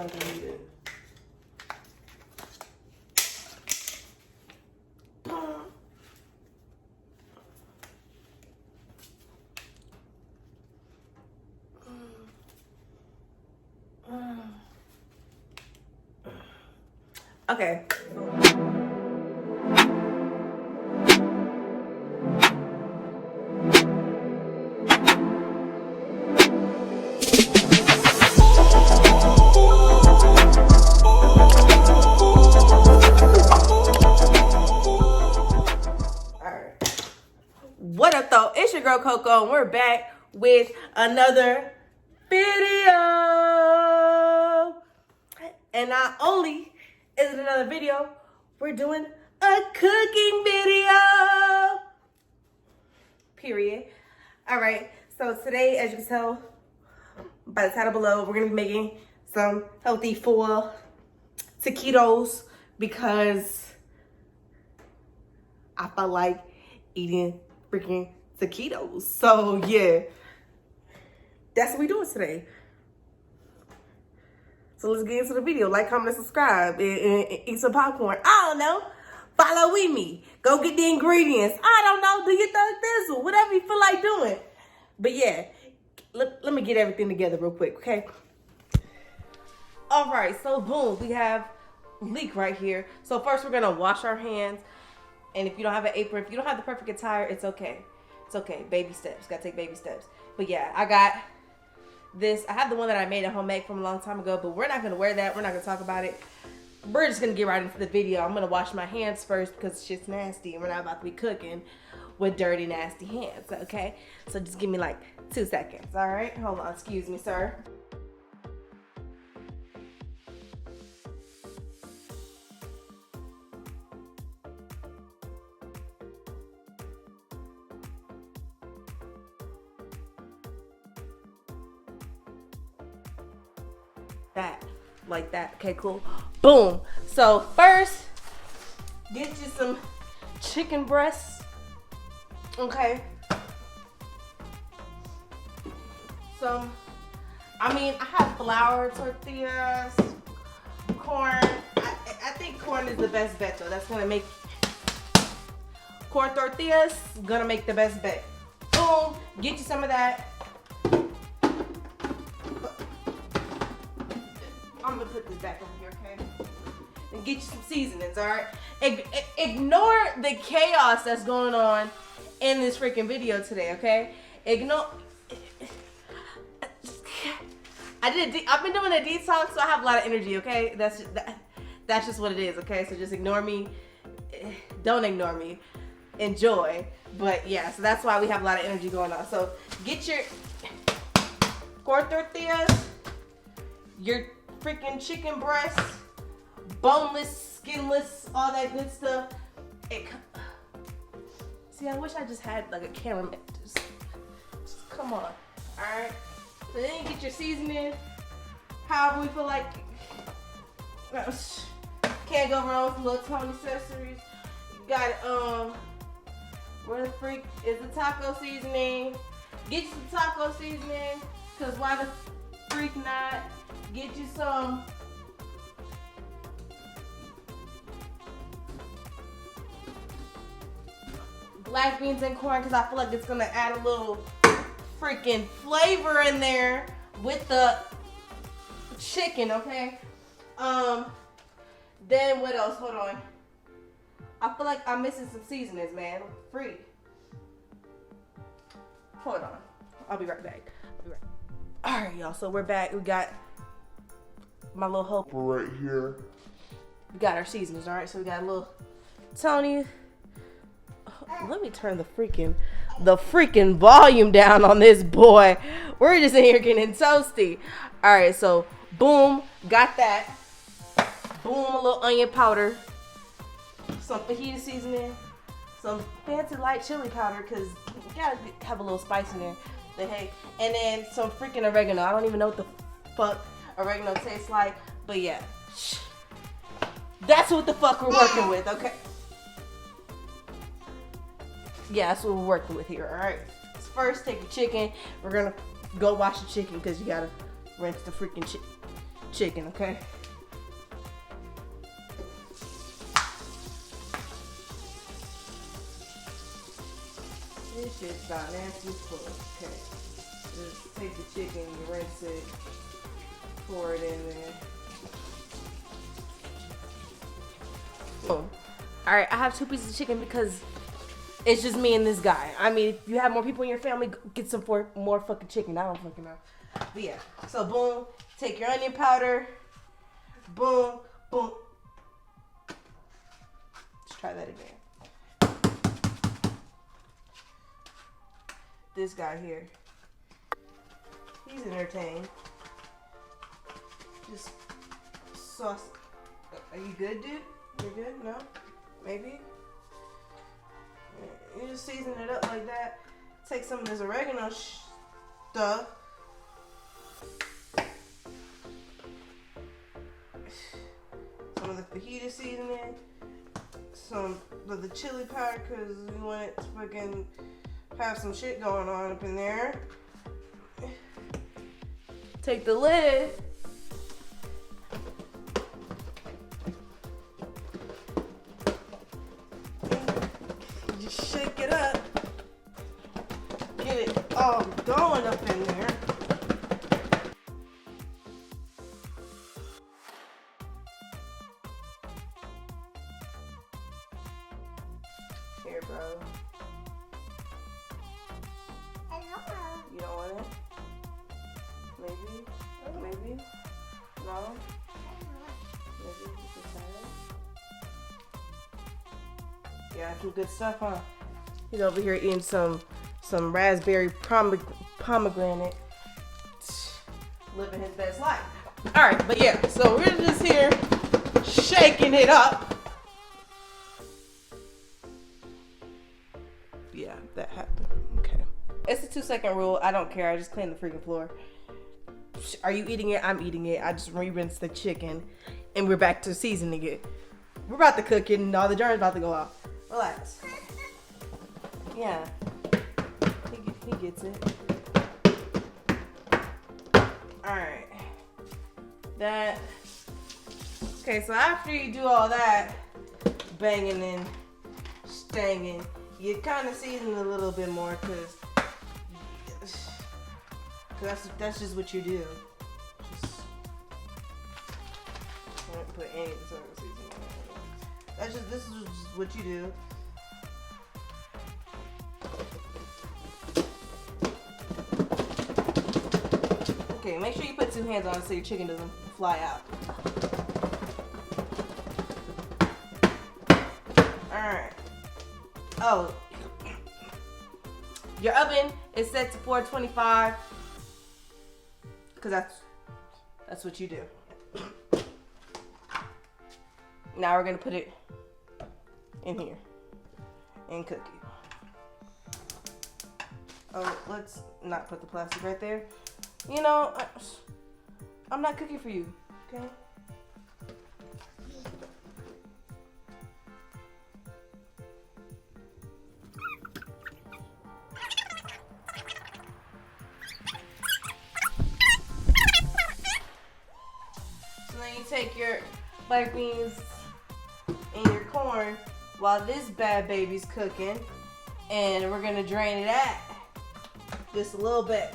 not gonna eat it. Okay. What up though? It's your girl Coco and we're back with another video. And not only is it another video, we're doing a cooking video. Period. Alright, so today, as you can tell by the title below, we're gonna be making some healthy full taquitos because I felt like eating freaking taquitos. So yeah, that's what we're doing today. So let's get into the video. Like, comment, and subscribe, and eat some popcorn. I don't know. Follow with me. Go get the ingredients. I don't know. Do your third thistle. Whatever you feel like doing. But yeah, let me get everything together real quick, okay? All right, so boom, we have leek right here. So first we're gonna wash our hands. And if you don't have an apron, if you don't have the perfect attire, it's okay. It's okay. Baby steps. Gotta take baby steps. But yeah, I got this. I have the one that I made at home from a long time ago, but we're not gonna wear that. We're not gonna talk about it. We're just gonna get right into the video. I'm gonna wash my hands first because it's just nasty and we're not about to be cooking with dirty, nasty hands, okay? So just give me like 2 seconds, all right? Hold on, excuse me, sir. That, like that. Okay, cool. Boom. So first, get you some chicken breasts. Okay. So, I have flour tortillas, corn. I think corn is the best bet though. That's gonna make corn tortillas. Gonna make the best bet. Boom. Get you some of that. I'm gonna put this back over here, okay? And get you some seasonings, all right? Ignore the chaos that's going on in this freaking video today, okay? Ignore. I've been doing a detox, so I have a lot of energy, okay? That's just what it is, okay? So just ignore me. Don't ignore me. Enjoy. But yeah, so that's why we have a lot of energy going on. So get your corn tortillas, your freaking chicken breasts, boneless, skinless, all that good stuff. See, I wish I just had like a cameraman. Just come on, all right? So then you get your seasoning, however we feel like. Can't go wrong with little Tony accessories. You got where the freak is the taco seasoning? Get you some taco seasoning, cause why the freak not? Get you some black beans and corn because I feel like it's gonna add a little freaking flavor in there with the chicken, okay? Then what else? Hold on. I feel like I'm missing some seasonings, man. Freak. Hold on. I'll be right back. All right, y'all. So we're back. We got my little helper right here. We got our seasonings, all right? So we got a little Tony. Let me turn the freaking volume down on this boy. We're just in here getting toasty. All right, so boom, got that. Boom, a little onion powder. Some fajita seasoning. Some fancy light chili powder because you gotta have a little spice in there. The heck. And then some freaking oregano. I don't even know what the fuck oregano tastes like, but yeah, that's what the fuck we're working with, okay? Yeah, that's what we're working with here, all right? So first, take the chicken. We're gonna go wash the chicken because you gotta rinse the freaking chicken, okay? This shit's got nasty as fuck. Okay. Just take the chicken, you rinse it, pour it in there. Oh. Alright, I have 2 pieces of chicken because it's just me and this guy. I mean, if you have more people in your family, get some more fucking chicken. I don't fucking know. But yeah. So boom, take your onion powder. Boom, boom. Let's try that again. This guy here. He's entertained. Just sauce. Are you good, dude? You're good? No? Maybe? You just season it up like that. Take some of this oregano stuff. Some of the fajita seasoning. Some of the chili powder because we want it to fucking have some shit going on up in there. Take the lid. Just shake it up. Get it all going up in there. Here, bro. You don't want it? Maybe? Maybe? No? Maybe you can try it? Yeah, some good stuff, huh? He's over here eating some raspberry pomegranate. Living his best life. Alright, but yeah, so we're just here shaking it up. Yeah, that happened. Okay. It's a 2-second rule. I don't care. I just clean the freaking floor. Are you eating it? I'm eating it. I just re-rinse the chicken and we're back to seasoning it. We're about to cook it and all the jar's about to go off. Relax. Yeah. He gets it. Alright. That. Okay, so after you do all that banging and stanging, you kind of season a little bit more because that's just what you do. Just don't put any sort of seasoning on it. This is just what you do. Okay, make sure you put 2 hands on it so your chicken doesn't fly out. Alright. Oh. Your oven is set to 425 because that's what you do. Now we're gonna put it in here and cook it. Oh, let's not put the plastic right there. You know, I'm not cooking for you, okay? So then you take your black beans and your corn while this bad baby's cooking, and we're gonna drain it out just a little bit.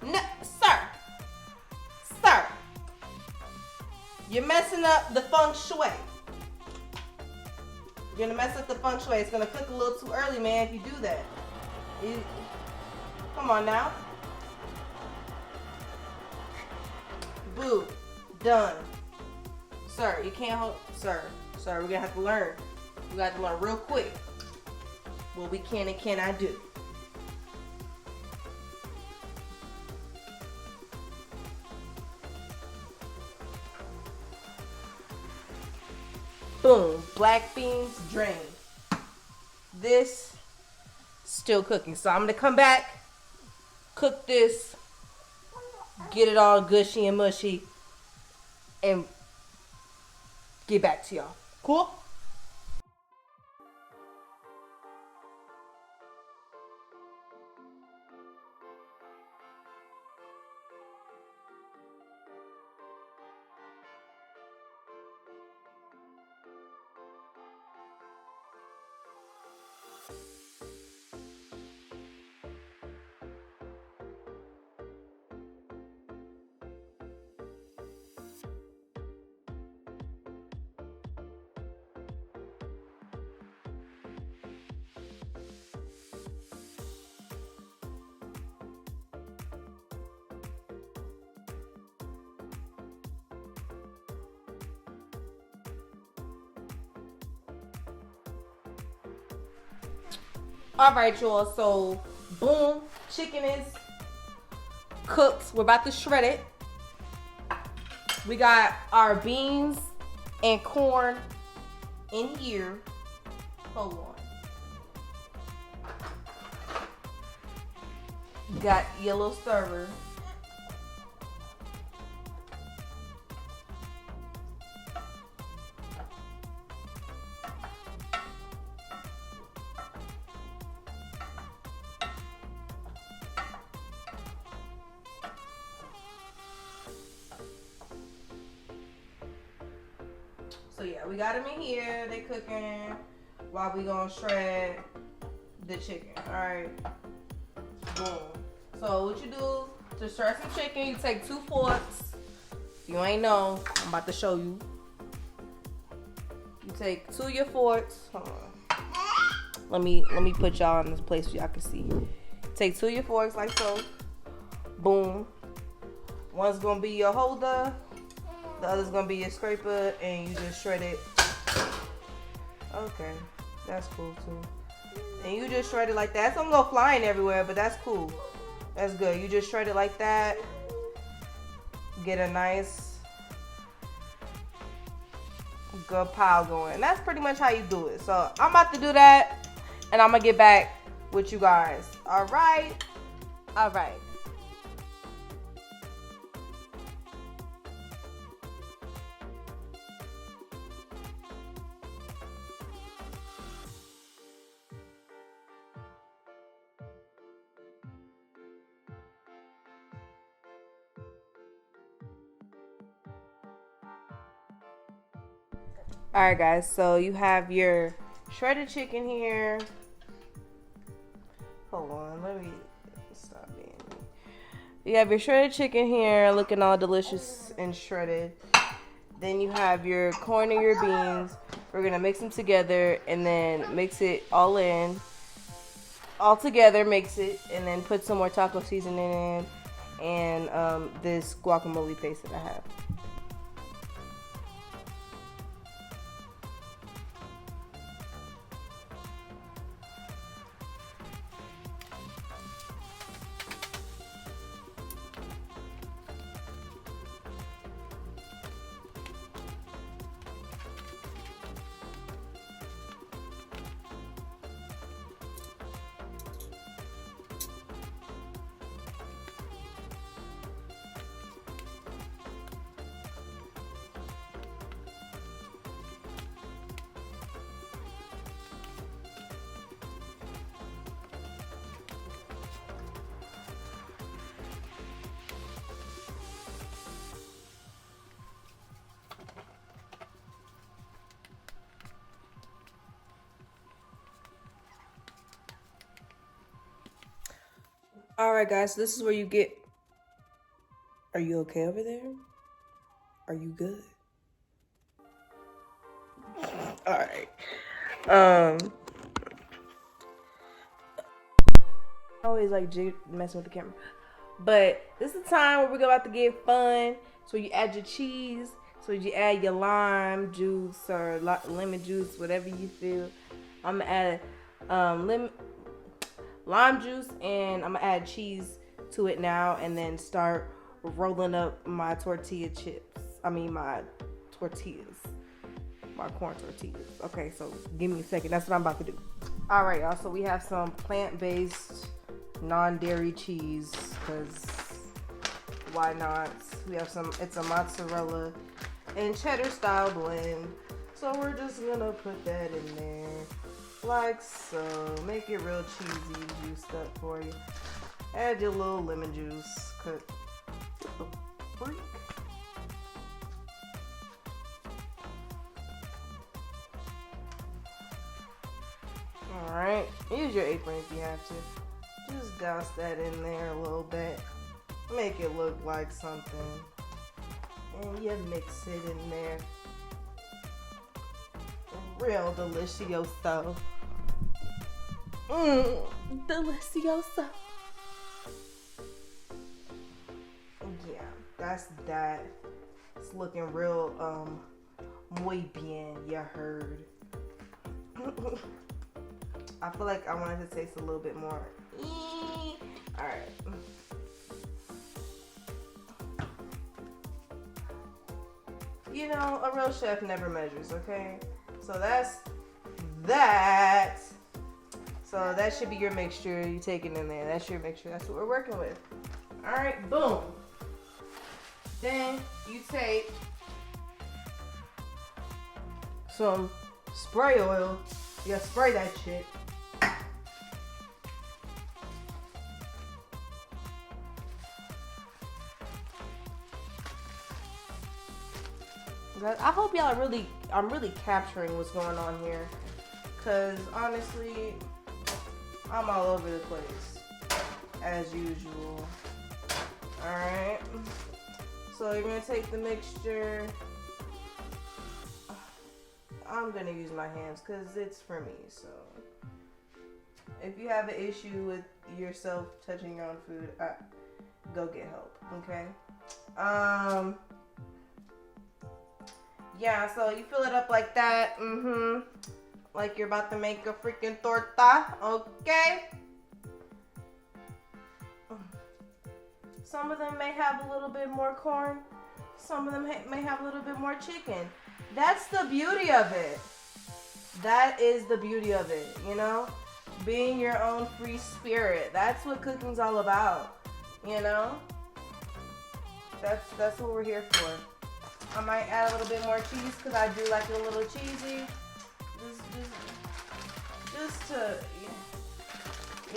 No, sir. Sir. You're messing up the feng shui. You're gonna mess up the feng shui. It's gonna cook a little too early, man, if you do that. Come on now. Boo. Done. Sir, you can't hold. Sir, we're gonna have to learn. We got to learn real quick what we can and cannot do. Boom, black beans drained. This still cooking. So I'm gonna come back, cook this, get it all gushy and mushy, and get back to y'all. Cool? All right, y'all. So, boom, chicken is cooked. We're about to shred it. We got our beans and corn in here. Hold on. Got yellow stirrer. So yeah, we got them in here. They cooking while we gonna shred the chicken. All right. Boom. So what you do to shred some chicken, you take 2 forks. If you ain't know, I'm about to show you. You take 2 of your forks. Hold on. Let me put y'all in this place so y'all can see. Take 2 of your forks like so. Boom. One's gonna be your holder. The other's gonna be your scraper, and you just shred it. Okay, that's cool too. And you just shred it like that. It's gonna go flying everywhere, but that's cool. That's good. You just shred it like that. Get a nice good pile going. And that's pretty much how you do it. So I'm about to do that, and I'm gonna get back with you guys. All right. All right. All right, guys. So you have your shredded chicken here. Hold on, let me stop being. You have your shredded chicken here, looking all delicious and shredded. Then you have your corn and your beans. We're gonna mix them together and then mix it all in. All together, mix it, and then put some more taco seasoning in and this guacamole paste that I have. All right, guys, so this is where you get. Are you okay over there? Are you good? All right. Always like messing with the camera, but this is the time where we're about to get fun. So you add your cheese. So you add your lime juice or lemon juice, whatever you feel. I'm gonna add lime juice, and I'm gonna add cheese to it now, and then start rolling up my tortilla chips. My tortillas, my corn tortillas. Okay, so give me a second. That's what I'm about to do. All right, y'all. So we have some plant-based, non-dairy cheese, because why not? We have some. It's a mozzarella and cheddar style blend. So we're just gonna put that in there. Like so. Make it real cheesy, juiced up for you. Add your little lemon juice. Cut. What the freak? Alright. Use your apron if you have to. Just douse that in there a little bit. Make it look like something. And you mix it in there. Real delicioso. Delicioso. Yeah, that's that. It's looking real muy bien, you heard. I feel like I want it to taste a little bit more. All right. You know, a real chef never measures, okay? So that's that. So that should be your mixture. You take it in there. That's your mixture. That's what we're working with. All right, boom. Then you take some spray oil. You gotta spray that shit. I hope y'all are I'm really capturing what's going on here. Cause honestly, I'm all over the place, as usual. Alright. So you're gonna take the mixture. I'm gonna use my hands because it's for me, so. If you have an issue with yourself touching your own food, go get help, okay? Yeah, so you fill it up like that, like you're about to make a freaking torta, okay? Some of them may have a little bit more corn. Some of them may have a little bit more chicken. That's the beauty of it. That is the beauty of it, you know? Being your own free spirit. That's what cooking's all about, you know? That's what we're here for. I might add a little bit more cheese because I do like it a little cheesy. Just to,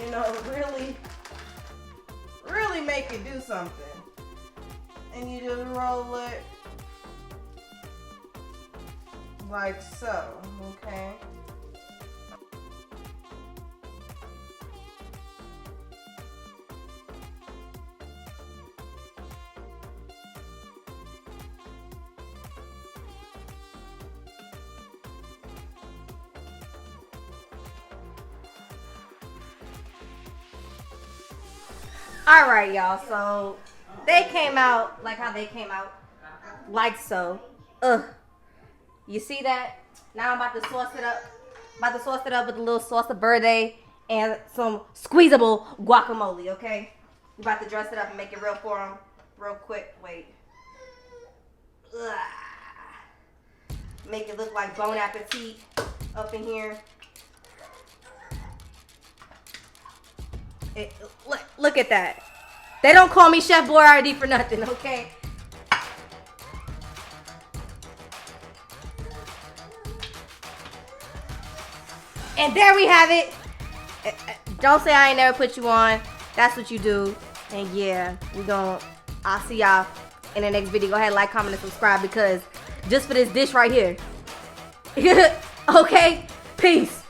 you know, really make it do something. And you just roll it like so, okay? All right, y'all. So they came out like how they came out, like so. You see that? Now I'm about to sauce it up. With a little sauce of verde and some squeezable guacamole. Okay. We about to dress it up and make it real for them, real quick. Wait. Make it look like Bon Appetit up in here. Look at that. They don't call me Chef Boyardee for nothing, okay? And there we have it. Don't say I ain't never put you on. That's what you do. And yeah, I'll see y'all in the next video. Go ahead, like, comment, and subscribe because just for this dish right here. Okay? Peace.